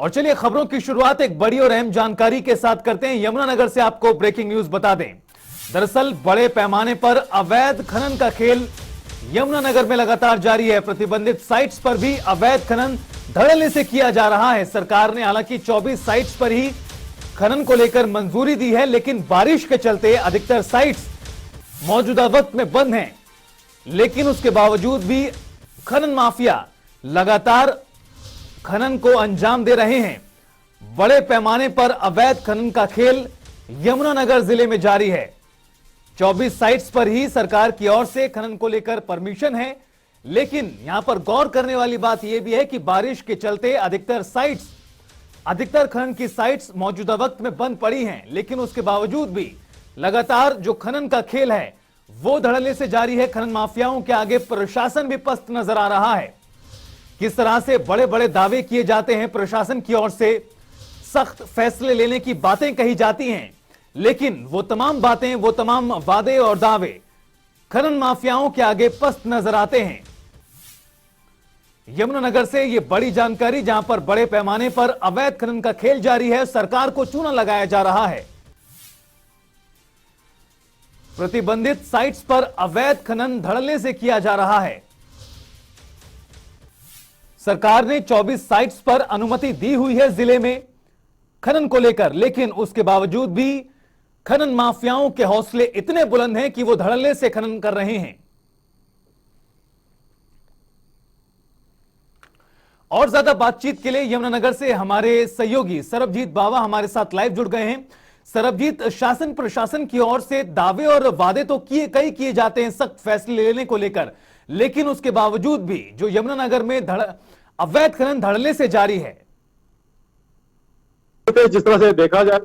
और चलिए खबरों की शुरुआत एक बड़ी और अहम जानकारी के साथ करते हैं। यमुनानगर से आपको ब्रेकिंग न्यूज बता दें। दरअसल बड़े पैमाने पर अवैध खनन का खेल यमुनानगर में लगातार जारी है। प्रतिबंधित साइट्स पर भी अवैध खनन धड़ल्ले से किया जा रहा है। सरकार ने हालांकि 24 साइट्स पर ही खनन को लेकर मंजूरी दी है, लेकिन बारिश के चलते अधिकतर साइट्स मौजूदा वक्त में बंद हैं। लेकिन उसके बावजूद भी खनन माफिया लगातार खनन को अंजाम दे रहे हैं। बड़े पैमाने पर अवैध खनन का खेल यमुनानगर जिले में जारी है। 24 साइट्स पर ही सरकार की ओर से खनन को लेकर परमिशन है, लेकिन यहां पर गौर करने वाली बात यह भी है कि बारिश के चलते अधिकतर खनन की साइट्स मौजूदा वक्त में बंद पड़ी हैं। लेकिन उसके बावजूद भी लगातार जो खनन का खेल है वो धड़ल्ले से जारी है। खनन माफियाओं के आगे प्रशासन भी पस्त नजर आ रहा है। किस तरह से बड़े बड़े दावे किए जाते हैं, प्रशासन की ओर से सख्त फैसले लेने की बातें कही जाती हैं, लेकिन वो तमाम बातें, वो तमाम वादे और दावे खनन माफियाओं के आगे पस्त नजर आते हैं। यमुनानगर से ये बड़ी जानकारी, जहां पर बड़े पैमाने पर अवैध खनन का खेल जारी है, सरकार को चूना लगाया जा रहा है। प्रतिबंधित साइट्स पर अवैध खनन धड़ल्ले से किया जा रहा है। सरकार ने 24 साइट्स पर अनुमति दी हुई है जिले में खनन को लेकर, लेकिन उसके बावजूद भी खनन माफियाओं के हौसले इतने बुलंद हैं कि वो धड़ल्ले से खनन कर रहे हैं। और ज्यादा बातचीत के लिए यमुनानगर से हमारे सहयोगी सरबजीत बावा हमारे साथ लाइव जुड़ गए हैं। सरबजीत, शासन प्रशासन की ओर से दावे और वादे तो कई किए जाते हैं सख्त फैसले लेने को लेकर, लेकिन उसके बावजूद भी जो यमुनानगर में अवैध खनन धड़ल्ले से जारी है। जिस तरह से देखा जाए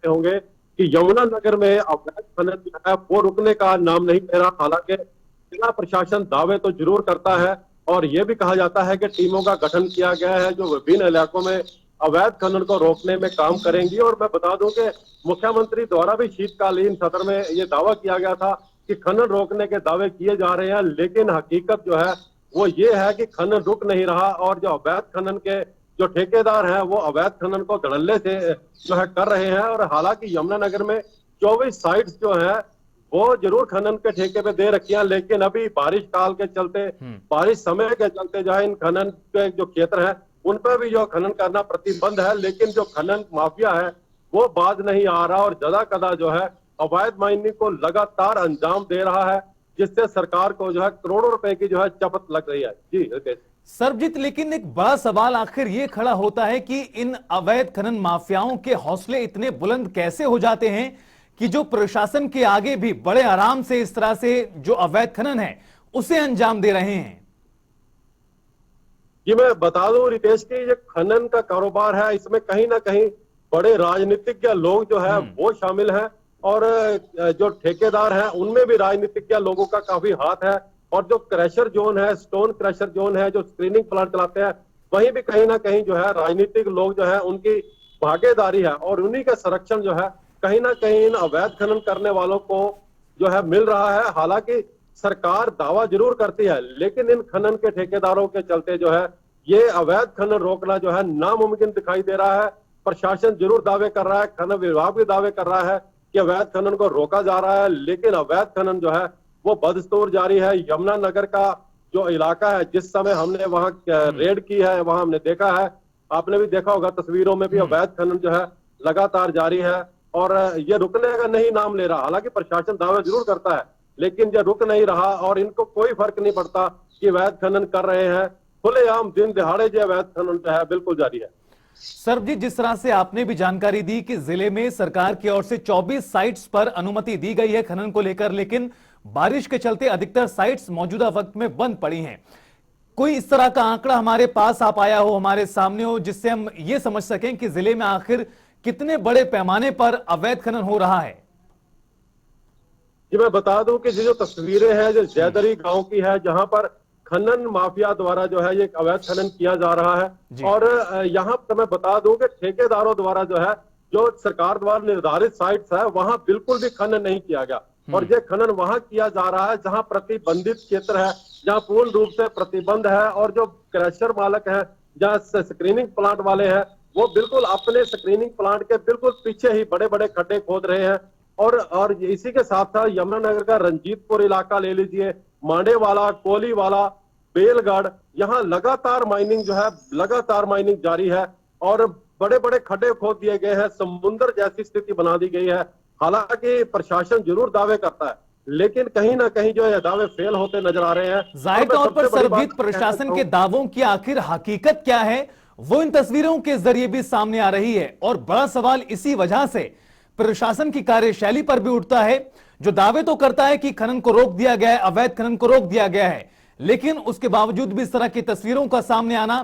होंगे कि यमुनानगर में अवैध खनन जो है वो रुकने का नाम नहीं ले रहा। हालांकि जिला प्रशासन दावे तो जरूर करता है और ये भी कहा जाता है कि टीमों का गठन किया गया है जो विभिन्न इलाकों में अवैध खनन को रोकने में काम करेंगी। और मैं बता दूं कि मुख्यमंत्री द्वारा भी शीतकालीन सत्र में ये दावा किया गया था कि खनन रोकने के दावे किए जा रहे हैं, लेकिन हकीकत जो है वो ये है कि खनन रुक नहीं रहा और जो अवैध खनन के जो ठेकेदार हैं वो अवैध खनन को धड़ल्ले से जो है कर रहे हैं। और हालांकि यमुनानगर में 24 साइट्स जो है वो जरूर खनन के ठेके पे दे रखी हैं, लेकिन अभी बारिश काल के चलते, बारिश समय के चलते जो है इन खनन के जो क्षेत्र हैं उन पर भी जो खनन करना प्रतिबंध है। लेकिन जो खनन माफिया है वो बाज नहीं आ रहा और ज्यादा कदा जो है अवैध माइनिंग को लगातार अंजाम दे रहा है, जिससे सरकार को जो है करोड़ों रुपए की जो है चपत लग रही है। जी रितेश। सरबजीत, लेकिन एक बड़ा सवाल आखिर ये खड़ा होता है कि इन अवैध खनन माफियाओं के हौसले इतने बुलंद कैसे हो जाते हैं कि जो प्रशासन के आगे भी बड़े आराम से इस तरह से जो अवैध खनन है उसे अंजाम दे रहे हैं। जी मैं बता दूं रितेश की ये खनन का कारोबार है, इसमें कहीं ना कहीं बड़े राजनीतिज्ञ लोग जो है वो शामिल हैं और जो ठेकेदार हैं उनमें भी राजनीतिज्ञ लोगों का काफी हाथ है। और जो क्रशर जोन है, स्टोन क्रशर जोन है, जो स्क्रीनिंग प्लांट चलाते हैं, वहीं भी कहीं ना कहीं जो है राजनीतिक लोग जो है उनकी भागीदारी है और उन्हीं का संरक्षण जो है कहीं ना कहीं इन अवैध खनन करने वालों को जो है मिल रहा है। हालांकि सरकार दावा जरूर करती है, लेकिन इन खनन के ठेकेदारों के चलते जो है ये अवैध खनन रोकना जो है नामुमकिन दिखाई दे रहा है। प्रशासन जरूर दावे कर रहा है, खनन विभाग भी दावे कर रहा है कि अवैध खनन को रोका जा रहा है, लेकिन अवैध खनन जो है वो बदस्तूर जारी है। यमुनानगर का जो इलाका है, जिस समय हमने वहां रेड की है वहां हमने देखा है, आपने भी देखा होगा तस्वीरों में भी अवैध खनन जो है लगातार जारी है और ये रुकने का नहीं नाम ले रहा। हालांकि प्रशासन दावे जरूर करता है, लेकिन ये रुक नहीं रहा और इनको कोई फर्क नहीं पड़ता कि अवैध खनन कर रहे हैं। खुलेआम दिन दिहाड़े जो अवैध खनन जो है बिल्कुल जारी है। सरबजीत, जिस तरह से आपने भी जानकारी दी कि जिले में सरकार की ओर से 24 साइट्स पर अनुमति दी गई है खनन को लेकर, लेकिन बारिश के चलते अधिकतर साइट्स मौजूदा वक्त में बंद पड़ी हैं। कोई इस तरह का आंकड़ा हमारे पास आप आया हो, हमारे सामने हो, जिससे हम ये समझ सकें कि जिले में आखिर कितने बड़े पैमाने पर अवैध खनन हो रहा है? जी मैं बता दूं कि जो तस्वीरें हैं जो जैदरी गांव की है, जहां पर खनन माफिया द्वारा जो है ये अवैध खनन किया जा रहा है। और यहाँ पर मैं बता दूं कि ठेकेदारों द्वारा जो है जो सरकार द्वारा निर्धारित साइट्स है वहां बिल्कुल भी खनन नहीं किया गया और ये खनन वहां किया जा रहा है जहां प्रतिबंधित क्षेत्र है, जहां पूर्ण रूप से प्रतिबंध है। और जो क्रशर मालक है जहाँ स्क्रीनिंग प्लांट वाले हैं वो बिल्कुल अपने स्क्रीनिंग प्लांट के बिल्कुल पीछे ही बड़े बड़े खड्डे खोद रहे हैं। और इसी के साथ साथ यमुनानगर का रंजीतपुर इलाका ले लीजिए, मांडेवाला, कोलीवाला, बेलगढ़, यहाँ लगातार माइनिंग जो है लगातार माइनिंग जारी है और बड़े बड़े खड्डे खोद दिए गए हैं, समुद्र जैसी स्थिति बना दी गई है। हालांकि प्रशासन जरूर दावे करता है लेकिन कहीं ना कहीं जो है दावे फेल होते नजर आ रहे हैं। जाहिर तौर पर सरबजीत, प्रशासन के दावों की आखिर हकीकत क्या है वो इन तस्वीरों के जरिए भी सामने आ रही है और बड़ा सवाल इसी वजह से प्रशासन की कार्यशैली पर भी उठता है। जो दावे तो करता है कि खनन को रोक दिया गया है, अवैध खनन को रोक दिया गया है, लेकिन उसके बावजूद भी इस तरह की तस्वीरों का सामने आना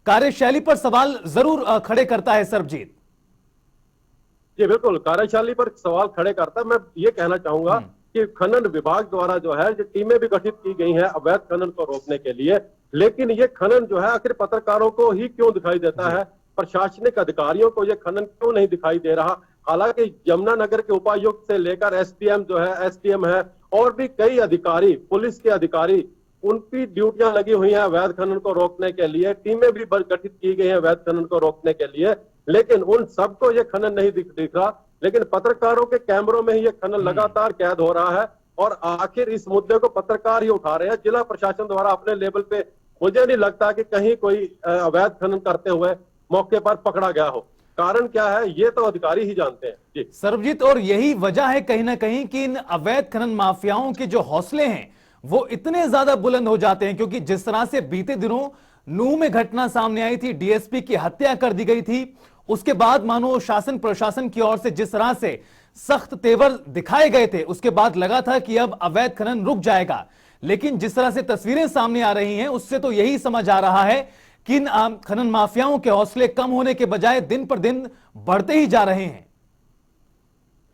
कार्यशैली पर सवाल जरूर खड़े करता है। सरबजीत जी बिल्कुल, कार्यशैली पर सवाल खड़े करता है। मैं ये कहना चाहूंगा कि खनन विभाग द्वारा जो है जो टीमें भी गठित की गई हैं अवैध खनन को रोकने के लिए, लेकिन ये खनन जो है आखिर पत्रकारों को ही क्यों दिखाई देता है, प्रशासनिक अधिकारियों को ये खनन क्यों नहीं दिखाई दे रहा। हालांकि यमुनानगर के उपायुक्त से लेकर एसडीएम जो है, एसडीएम है और भी कई अधिकारी, पुलिस के अधिकारी, उनकी ड्यूटियां लगी हुई हैं अवैध खनन को रोकने के लिए, टीमें भी गठित की गई हैं अवैध खनन को रोकने के लिए, लेकिन उन सबको ये खनन नहीं दिख रहा। लेकिन पत्रकारों के कैमरों में ही ये खनन लगातार कैद हो रहा है और आखिर इस मुद्दे को पत्रकार ही उठा रहे हैं। जिला प्रशासन द्वारा अपने लेवल पे मुझे नहीं लगता कि कहीं कोई अवैध खनन करते हुए मौके पर पकड़ा गया हो। कारण क्या है ये तो अधिकारी ही जानते हैं। जी सरबजीत, और यही वजह है कहीं ना कहीं कि इन अवैध खनन माफियाओं के जो हौसले हैं वो इतने ज्यादा बुलंद हो जाते हैं, क्योंकि जिस तरह से बीते दिनों नूह में घटना सामने आई थी, डीएसपी की हत्या कर दी गई थी, उसके बाद मानो शासन प्रशासन की ओर से जिस तरह से सख्त तेवर दिखाए गए थे, उसके बाद लगा था कि अब अवैध खनन रुक जाएगा, लेकिन जिस तरह से तस्वीरें सामने आ रही हैं उससे तो यही समझ आ रहा है कि इन खनन माफियाओं के हौसले कम होने के बजाय दिन पर दिन बढ़ते ही जा रहे हैं।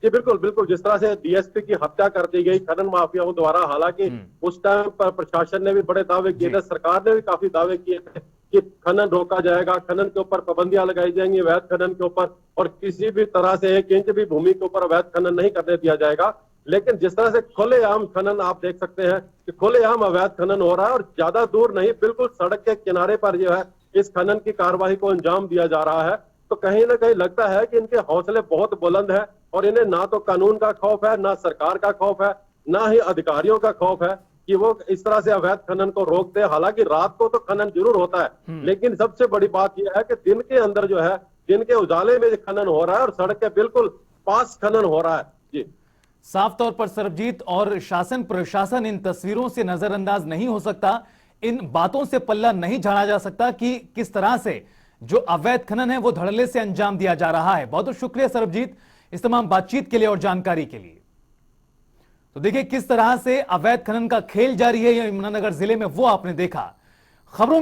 जी बिल्कुल बिल्कुल, जिस तरह से डीएसपी की हत्या कर दी गई खनन माफियाओं द्वारा, हालांकि उस टाइम पर प्रशासन ने भी बड़े दावे किए थे, सरकार ने भी काफी दावे किए थे कि खनन रोका जाएगा, खनन के ऊपर पाबंदियां लगाई जाएंगी अवैध खनन के ऊपर, और किसी भी तरह से 1 इंच भी भूमि के ऊपर अवैध खनन नहीं करने दिया जाएगा। लेकिन जिस तरह से खुलेआम खनन आप देख सकते हैं कि खुलेआम अवैध खनन हो रहा है और ज्यादा दूर नहीं, बिल्कुल सड़क के किनारे पर जो है इस खनन की कार्रवाई को अंजाम दिया जा रहा है, तो कहीं ना कहीं लगता है कि इनके हौसले बहुत बुलंद है और इन्हें ना तो कानून का खौफ है, ना सरकार का खौफ है, ना ही अधिकारियों का खौफ है कि वो इस तरह से अवैध खनन को रोक दे। हालांकि रात को तो खनन जरूर होता है, लेकिन सबसे बड़ी बात यह है कि दिन के अंदर जो है, दिन के उजाले में खनन हो रहा है और सड़क के बिल्कुल पास खनन हो रहा है। जी साफ तौर पर सरबजीत, और शासन प्रशासन इन तस्वीरों से नजरअंदाज नहीं हो सकता, इन बातों से पल्ला नहीं झाड़ा जा सकता कि किस तरह से जो अवैध खनन है वो धड़ल्ले से अंजाम दिया जा रहा है। बहुत बहुत शुक्रिया सरबजीत इस तमाम बातचीत के लिए और जानकारी के लिए। तो देखिए किस तरह से अवैध खनन का खेल जारी है यमुनानगर जिले में, वो आपने देखा। खबरों